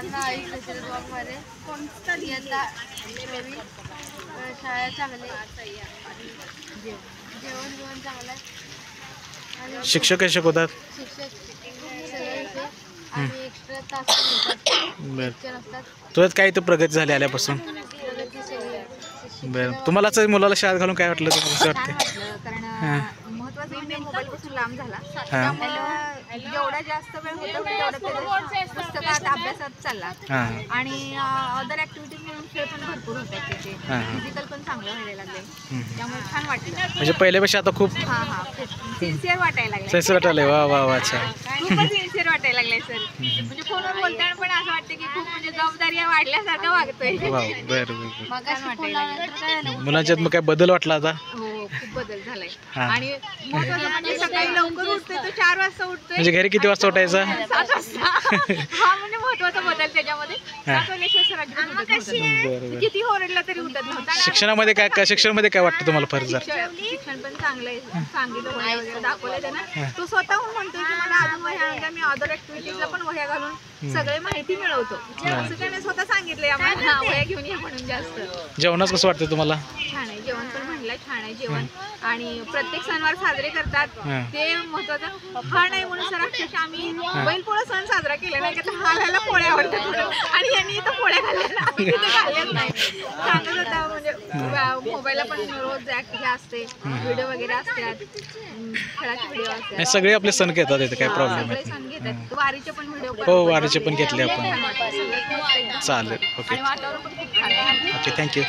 मुलांना मध्ये कोणतं यंदा शाळा चांगले जेवण चांगलं आहे. शिक्षक कसे शिकवतात? आणि एक्स्ट्रा तास बरं. तुझ्यात काय इथं प्रगती झाली आल्यापासून? बरं. तुम्हालाच मुलाला शाळेत घालून काय वाटलं? तुम्हाला वाटतं? कारण महत्वाचं म्हणजे मोबाईल पासून लांब झाला. त्यामुळे जेवढा जास्त वेळ होता तेवढा पुस्तकात अभ्यासात चालला आणि अदर ऍक्टिव्हिटीज म्हणून खेळ पण भरपूर होतात त्याचे. फिजिकल पण चांगलं व्हायला लागले. त्यामुळे छान वाटलं. म्हणजे पहिल्यापेक्षा आता खूप सिन्सिअर वाटायला लागले. सही वाटायला. वा वा वा. अच्छा. खूपच सिन्सिअर वाटायला लागलाय सर. म्हणजे फोनवर बोलताना पण असं वाटतं की खूप म्हणजे जबाबदारी वाढल्यासारखं वागतोय. बरं बरं. वाटायला मुलांच्यात मग काय बदल वाटला आता? हो खूप बदल झालाय. आणि महत्वाचं म्हणजे सकाळी लवकर उठतोय तो 4 वाजता उठतोय. म्हणजे घरी किती वाजता उठायचा? 7 वाजता. हा म्हणजे महत्वाचा बदल त्याच्यामध्ये. 7 वाजल्याशिवाय किती ओरडला तरी उठत नव्हता. शिक्षणामध्ये काय वाटतं तुम्हाला फरक जर? शिक्षण पण चांगलं आहे. सांगितलं वह्या वगैरे दाखवलंय त्यानं. तो स्वतःहून म्हणतोय की मला अजून वह्या आणल्या. मी अदर ऍक्टिव्हिटीजला पण वह्या घालून सगळे माहिती मिळवतो असं त्याने स्वतः सांगितलंय आम्हाला. वह्या घेऊन या म्हणून. जास्त जेवणाच कसं वाटतं तुम्हाला? छान आहे जेवण पण म्हणलं. छान आहे जेवण. आणि प्रत्येक सणवार साजरे करतात ते महत्वाचं. हा नाही म्हणून सर अक्षरशः आम्ही बैलपोळा सण साजरा केला नाही का हा घालायला पोळ्या आवडतात आणि यांनी इथं पोळ्या घालल्या नाही. सांगत होता म्हणजे मोबाईलला पण रोज हे असते व्हिडिओ वगैरे असतात. खेळाचे व्हिडिओ असतात. सगळे आपले सण घेतात इथे काय प्रॉब्लेम आहे? सण घेतात. वारीचे पण व्हिडिओ. हो वारीचे पण घेतले आपण. चालेल. ओके आणि वातावरण पण खूप छान आहे. Okay thank you.